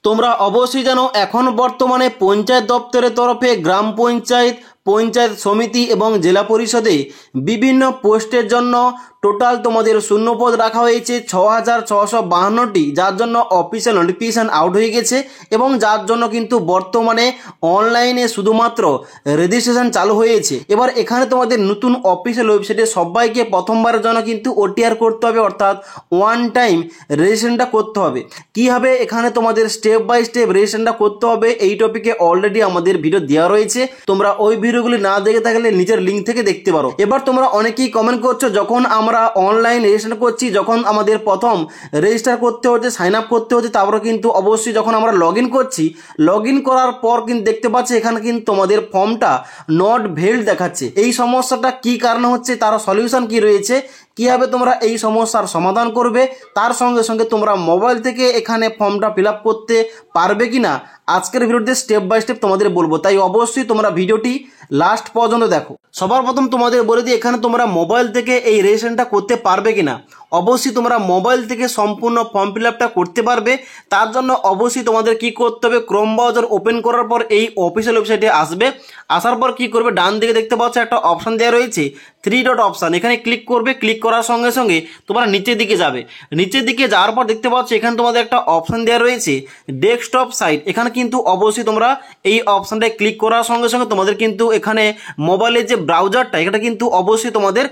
তোমরা অবশ্যই জানো এখন বর্তমানে পঞ্চায়েত দপ্তরের তরফে গ্রাম পঞ্চায়েত, পঞ্চায়েত সমিতি এবং জেলা পরিষদে বিভিন্ন পোস্টের জন্য টোটাল তোমাদের শূন্যপদ রাখা হয়েছে 6,652টি, যার জন্য অফিসিয়াল নোটিফিকেশান আউট হয়ে গেছে এবং যার জন্য কিন্তু বর্তমানে অনলাইনে শুধুমাত্র রেজিস্ট্রেশন চালু হয়েছে। এবার এখানে তোমাদের নতুন অফিসিয়াল ওয়েবসাইটে সবাইকে প্রথমবারের জন্য কিন্তু ওটিআর করতে হবে, অর্থাৎ ওয়ান টাইম রেজিস্ট্রেশনটা করতে হবে। কীভাবে এখানে তোমাদের স্টেপ বাই স্টেপ রেজিস্ট্রেশনটা করতে হবে এই টপিকে অলরেডি আমাদের ভিডিও দেওয়া রয়েছে, তোমরা ওই ভিডিওগুলি না দেখে থাকলে নিচের লিঙ্ক থেকে দেখতে পারো। এবার তোমরা অনেকেই কমেন্ট করছো যখন আমরা অনলাইন রেজিস্ট্রেশন করছি, যখন আমাদের প্রথম রেজিস্টার করতে হচ্ছে, সাইন আপ করতে হচ্ছে, তারপরে কিন্তু অবশ্যই যখন আমরা লগ ইন করছি, লগ ইন করার পর কিন্তু দেখতে পাচ্ছি এখানে কিন্তু তোমাদের ফর্মটা নট ভ্যালিড দেখাচ্ছে। এই সমস্যাটা কি কারণে হচ্ছে, তার সলিউশন কি রয়েছে, কীভাবে তোমরা এই সমস্যার সমাধান করবে, তার সঙ্গে সঙ্গে তোমরা মোবাইল থেকে এখানে ফর্মটা ফিল আপ করতে পারবে কি না আজকের ভিডিওতে স্টেপ বাই স্টেপ তোমাদের বলবো, তাই অবশ্যই তোমরা ভিডিওটি লাস্ট পর্যন্ত দেখো। সবার প্রথম তোমাদের বলে দিই এখানে তোমরা মোবাইল থেকে এই রেজিস্ট্রেশনটা করতে পারবে কিনা। অবশ্যই তোমরা মোবাইল থেকে সম্পূর্ণ ফর্ম ফিল আপটা করতে পারবে। তার জন্য অবশ্যই তোমাদের কি করতে হবে, ক্রোম ব্রাউজার ওপেন করার পর এই অফিসিয়াল ওয়েবসাইটে আসবে। আসার পর কি করবে, ডান দিকে দেখতে পাচ্ছ একটা অপশান দেওয়া রয়েছে 3 ডট অপশান, এখানে ক্লিক করবে। ক্লিক করার সঙ্গে সঙ্গে তোমরা নিচের দিকে যাবে। নিচের দিকে যাওয়ার পর দেখতে পাচ্ছ এখানে তোমাদের একটা অপশান দেওয়া রয়েছে ডেস্কটপ সাইট। এখানে কিন্তু অবশ্যই তোমরা এই অপশানটায় ক্লিক করার সঙ্গে সঙ্গে তোমাদের কিন্তু এখানে মোবাইলের যে ব্রাউজারটা এটা কিন্তু অবশ্যই তোমাদের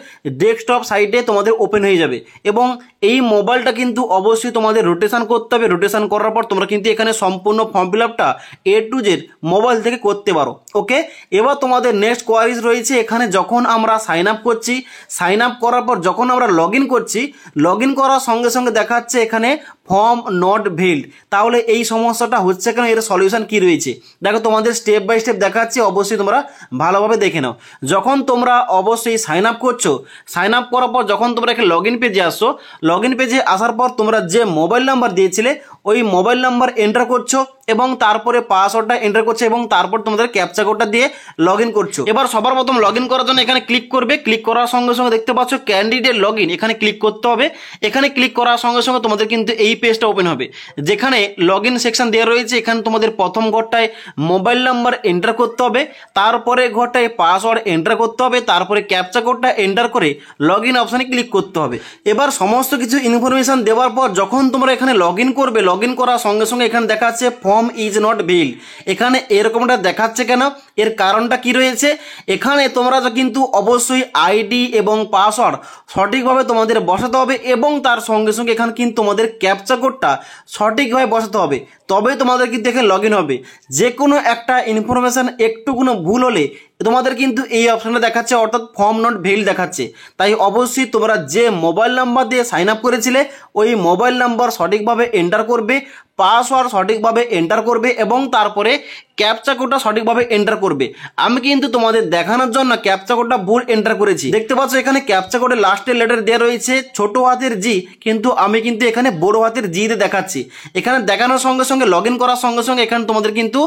ডেস্কটপ সাইটে তোমাদের ওপেন হয়ে যাবে এবং এই মোবাইলটা কিন্তু অবশ্যই তোমাদের রোটেশন করতে হবে। রোটেশন করার পর তোমরা কিন্তু এখানে সম্পূর্ণ ফর্ম ফিল আপটা A to Z মোবাইল থেকে করতে পারো। ওকে, এবার তোমাদের নেক্সট কোয়ারিজ রয়েছে এখানে যখন আমরা সাইন আপ করছি, সাইন আপ করার পর যখন আমরা লগ ইন করছি, লগ ইন করার সঙ্গে সঙ্গে দেখাচ্ছে এখানে ফর্ম নট ভ্যালিড। তাহলে এই সমস্যাটা হচ্ছে কেন, এর সলিউশন কি রয়েছে দেখো, তোমাদের স্টেপ বাই স্টেপ দেখাচ্ছি, অবশ্যই তোমরা ভালোভাবে দেখে নাও। যখন তোমরা অবশ্যই সাইন আপ করছো, সাইন আপ করার পর যখন তোমরা এখানে লগ ইন পেজে আসছো, লগ ইন পেজে আসার পর তোমরা যে মোবাইল নাম্বার দিয়েছিলে ওই মোবাইল নাম্বার এন্টার করছো এবং তারপরে পাসওয়ার্ডটা এন্টার করছো এবং তারপর তোমাদের ক্যাপচা কোডটা দিয়ে লগ ইন করছো। এবার সবার প্রথম লগ ইন করার জন্য এখানে ক্লিক করবে। ক্লিক করার সঙ্গে সঙ্গে দেখতে পাচ্ছ ক্যান্ডিডেট লগ ইন, এখানে ক্লিক করতে হবে। এখানে ক্লিক করার সঙ্গে সঙ্গে তোমাদের কিন্তু এই পেজটা ওপেন হবে যেখানে লগ ইন সেকশন দেওয়া রয়েছে। এখানে তোমাদের প্রথম ঘরটায় মোবাইল নাম্বার এন্টার করতে হবে, তারপরে ঘরটায় পাসওয়ার্ড এন্টার করতে হবে, তারপরে ক্যাপচা কোডটা এন্টার করে লগ ইন অপশানে ক্লিক করতে হবে। এবার সমস্ত কিছু ইনফরমেশন দেওয়ার পর যখন তোমরা এখানে লগ ইন করবে, লগ ইন করার সঙ্গে সঙ্গে এখানে দেখাচ্ছে ফর্ম ইজ নট ভ্যালিড। এখানে এরকমটা দেখাচ্ছে কেন, এর কারণটা কি রয়েছে, এখানে তোমরা কিন্তু অবশ্যই আইডি এবং পাসওয়ার্ড সঠিকভাবে তোমাদের বসাতে হবে এবং তার সঙ্গে সঙ্গে এখানে কিন্তু তোমাদের ক্যাপচা কোডটা সঠিকভাবে বসাতে হবে, তবেই তোমাদের কিন্তু এখানে লগ ইন হবে। যে কোনো একটা ইনফরমেশান একটু কোনো ভুল হলে তোমাদের কিন্তু এই অপশানটা দেখাচ্ছে, অর্থাৎ ফর্ম নট ভ্যালিড দেখাচ্ছে। তাই অবশ্যই তোমরা যে মোবাইল নাম্বার দিয়ে সাইন আপ করেছিলে ওই মোবাইল নাম্বার সঠিকভাবে এন্টার করবে, পাসওয়ার্ড সঠিকভাবে এন্টার করবে এবং তারপরে ক্যাপচা কোডটা সঠিকভাবে এন্টার করবে। আমি কিন্তু তোমাদের দেখানোর জন্য ক্যাপচা কোডটা ভুল এন্টার করেছি। দেখতে পাচ্ছ এখানে ক্যাপচা কোডের লাস্টের লেটার দেওয়া রয়েছে ছোট হাতের জি, কিন্তু আমি কিন্তু এখানে বড় হাতের জি দিয়ে দেখাচ্ছি। এখানে দেখানোর সঙ্গে সঙ্গে লগ ইন করার সঙ্গে সঙ্গে এখানে তোমাদের কিন্তু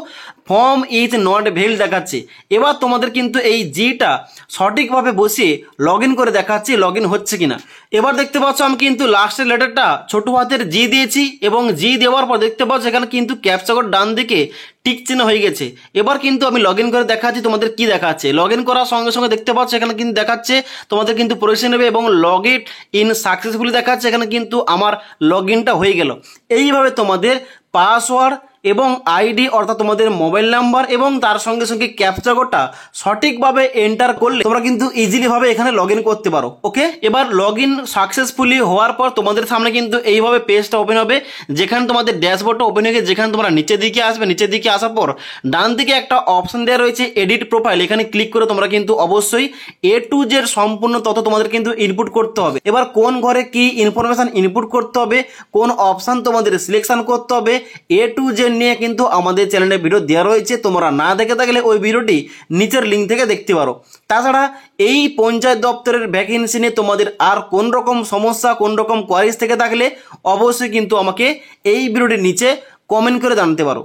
ফর্ম ইজ নট ভ্যালিড দেখাচ্ছে। এবার তোমাদের কিন্তু এই জিটা সঠিকভাবে বসিয়ে লগ ইন করে দেখাচ্ছি লগ ইন হচ্ছে কিনা। এবার দেখতে পাচ্ছ আমি কিন্তু লাস্টের লেটারটা ছোট হাতের জি দিয়েছি এবং জি দেওয়ার পর দেখতে পাচ্ছ এখানে কিন্তু ক্যাপচা কোড ডান দিকে টিক চিহ্ন হয়ে গেছে। এবার কিন্তু আমি লগ ইন করে দেখাচ্ছি তোমাদের কি দেখাচ্ছে। লগ ইন করার সঙ্গে সঙ্গে দেখতে পাচ্ছ এখানে কিন্তু দেখাচ্ছে তোমাদের কিন্তু প্রসেস নেবে এবং লগ ইন সাকসেসফুলি দেখাচ্ছে। এখানে কিন্তু আমার লগ ইনটা হয়ে গেল। এইভাবে তোমাদের পাসওয়ার্ড এবং আইডি অর্থাৎ তোমাদের মোবাইল নাম্বার এবং তার সঙ্গে সঙ্গে ক্যাপচা কোডটা সঠিকভাবে এন্টার করলে তোমরা কিন্তু ইজিলি ভাবে এখানে লগ ইন করতে পারো। ওকে, এবার লগ ইন সাকসেসফুলি হওয়ার পর তোমাদের সামনে কিন্তু এইভাবে পেজটা ওপেন হবে যেখানে তোমাদের ড্যাশবোর্ডটা ওপেন হয়ে গেছে। যেখানে তোমরা নিচের দিকে আসবে, নিচের দিকে আসার পর ডান দিকে একটা অপশন দেওয়া রয়েছে এডিট প্রোফাইল, এখানে ক্লিক করে তোমরা কিন্তু অবশ্যই A to Z সম্পূর্ণ তথ্য তোমাদের কিন্তু ইনপুট করতে হবে। এবার কোন ঘরে কি ইনফরমেশন ইনপুট করতে হবে, কোন অপশন তোমাদের সিলেকশন করতে হবে A to Z নিয়ে কিন্তু আমাদের চ্যানেলে ভিডিও দেওয়া রয়েছে। তোমরা না দেখে থাকলে ওই ভিডিওটি নিচের লিঙ্ক থেকে দেখতে পারো। তাছাড়া এই পঞ্চায়েত দপ্তরের ভ্যাকেন্সি নিয়ে তোমাদের আর কোন রকম সমস্যা, কোন রকম কোয়ারিজ থেকে থাকলে অবশ্যই কিন্তু আমাকে এই ভিডিওটির নিচে কমেন্ট করে জানাতে পারো।